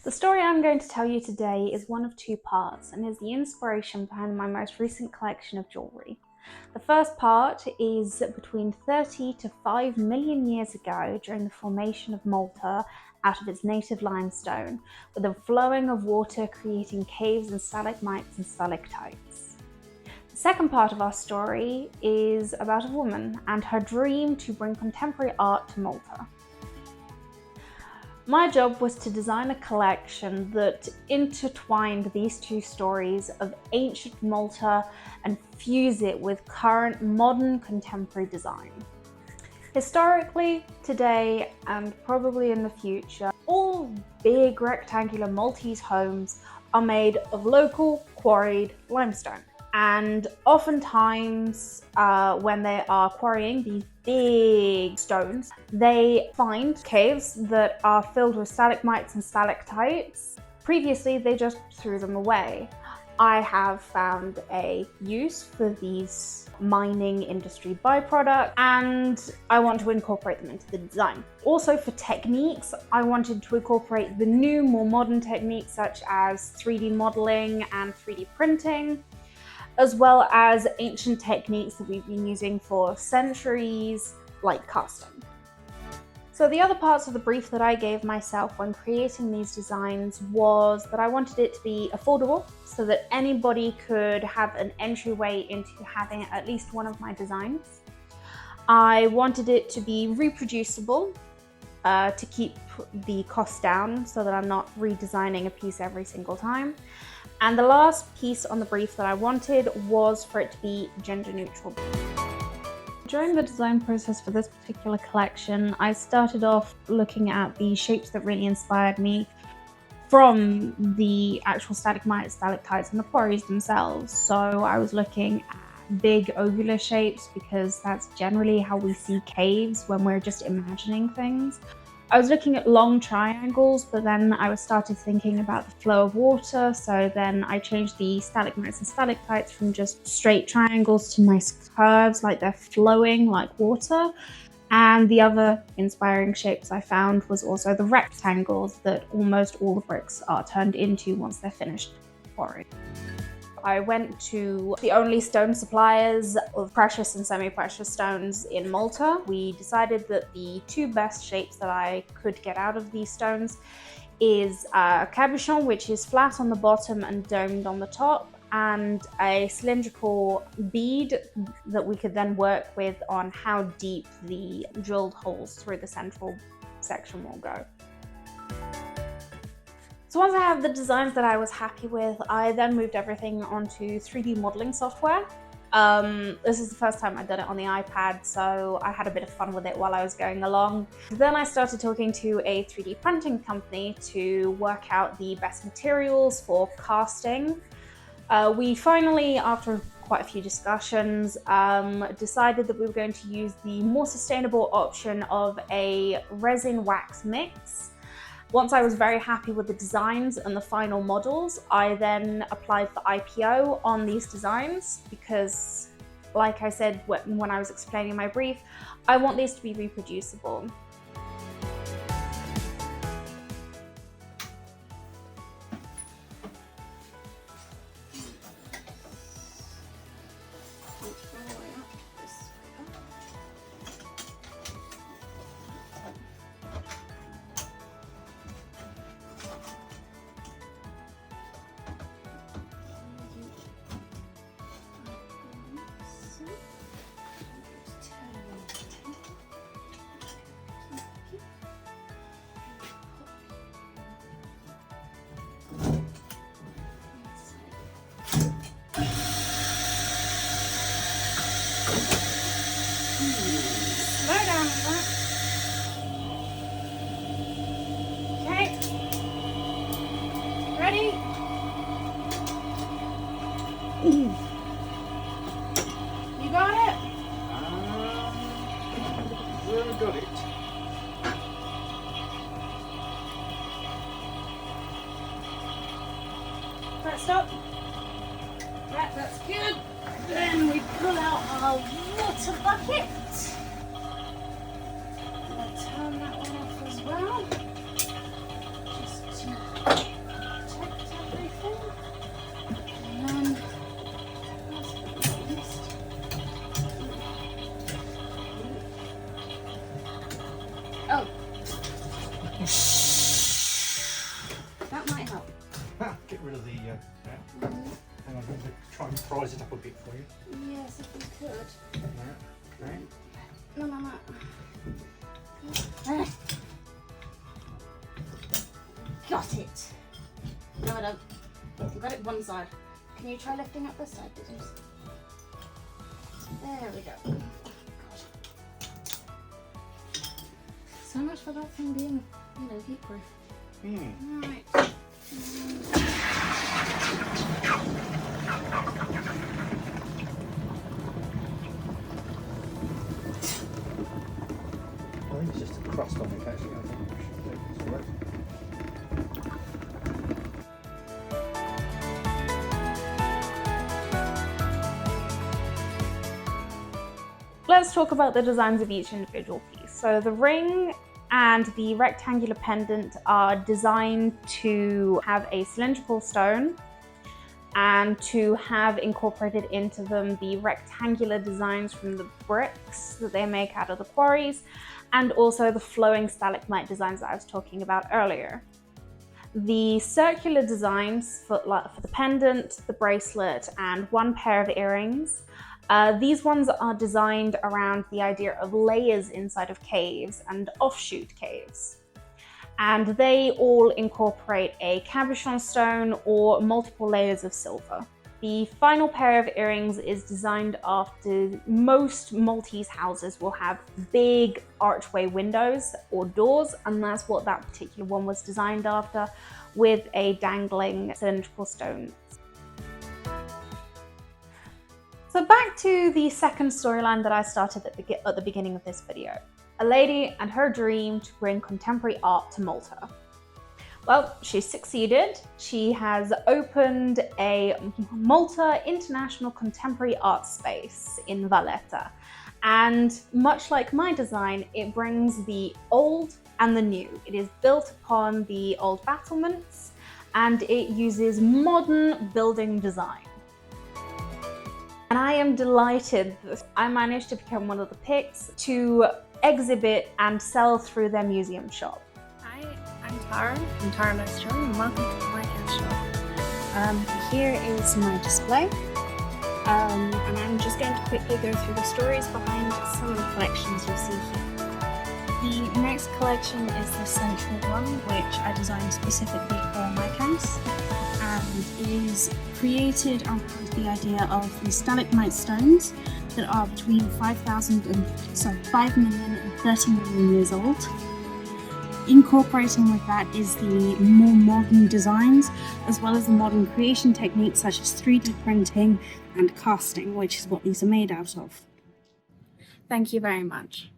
The story I'm going to tell you today is one of two parts and is the inspiration behind my most recent collection of jewellery. The first part is between 30 to 5 million years ago during the formation of Malta out of its native limestone, with a flowing of water creating caves and stalagmites and stalactites. The second part of our story is about a woman and her dream to bring contemporary art to Malta. My job was to design a collection that intertwined these two stories of ancient Malta and fuse it with current modern contemporary design. Historically, today, and probably in the future, all big rectangular Maltese homes are made of local quarried limestone. And oftentimes, when they are quarrying these big stones, they find caves that are filled with stalagmites and stalactites. Previously, they just threw them away. I have found a use for these mining industry byproducts, and I want to incorporate them into the design. Also, for techniques, I wanted to incorporate the new, more modern techniques such as 3D modeling and 3D printing, as well as ancient techniques that we've been using for centuries, like casting. So the other parts of the brief that I gave myself when creating these designs was that I wanted it to be affordable so that anybody could have an entryway into having at least one of my designs. I wanted it to be reproducible to keep the cost down so that I'm not redesigning a piece every single time. And the last piece on the brief that I wanted was for it to be gender neutral. During the design process for this particular collection, I started off looking at the shapes that really inspired me from the actual stalagmites, stalactites, and the quarries themselves. So I was looking at big ovular shapes because that's generally how we see caves when we're just imagining things. I was looking at long triangles, but then I started thinking about the flow of water, so then I changed the stalagmites and stalactites from just straight triangles to nice curves, like they're flowing like water. And the other inspiring shapes I found was also the rectangles that almost all the bricks are turned into once they're finished quarrying. I went to the only stone suppliers of precious and semi-precious stones in Malta. We decided that the two best shapes that I could get out of these stones is a cabochon, which is flat on the bottom and domed on the top, and a cylindrical bead that we could then work with on how deep the drilled holes through the central section will go. So once I have the designs that I was happy with, I then moved everything onto 3D modeling software. This is the first time I'd done it on the iPad, so I had a bit of fun with it while I was going along. Then I started talking to a 3D printing company to work out the best materials for casting. We finally, after quite a few discussions, decided that we were going to use the more sustainable option of a resin wax mix. Once I was very happy with the designs and the final models, I then applied for IPO on these designs because, like I said when I was explaining my brief, I want these to be reproducible. Slow down on that. Okay. Ready? You got it? I got it. Right, stop. Right, that's good. Then we pull out our water bucket. I'm going to turn that one off as well. Just rid of the. Hang on, I'm going to try and prise it up a bit for you. Yes, if we could. Okay. No. Got it. No, I don't. I've got it one side. Can you try lifting up this side, please? There we go. God. So much for that thing being, heat proof. Right. I think it's just a crust on it actually. I think it's all right. Let's talk about the designs of each individual piece. So the ring and the rectangular pendant are designed to have a cylindrical stone and to have incorporated into them the rectangular designs from the bricks that they make out of the quarries, and also the flowing stalagmite designs that I was talking about earlier. The circular designs for the pendant, the bracelet, and one pair of earrings, these ones are designed around the idea of layers inside of caves and offshoot caves. And they all incorporate a cabochon stone or multiple layers of silver. The final pair of earrings is designed after most Maltese houses will have big archway windows or doors, and that's what that particular one was designed after, with a dangling cylindrical stone. So back to the second storyline that I started at the beginning of this video. A lady and her dream to bring contemporary art to Malta. Well, she's succeeded. She has opened a Malta International Contemporary Art Space in Valletta. And much like my design, it brings the old and the new. It is built upon the old battlements and it uses modern building design. And I am delighted that I managed to become one of the picks to exhibit and sell through their museum shop. Hi, I'm Tara from Tara Lois Jewellery, and welcome to the MICAS shop. Here is my display, and I'm just going to quickly go through the stories behind some of the collections you'll see here. The next collection is the central one, which I designed specifically for MICAS, and is created around the idea of the stalagmite stones that are between 5 million and 30 million years old. Incorporating with that is the more modern designs, as well as the modern creation techniques such as 3D printing and casting, which is what these are made out of. Thank you very much.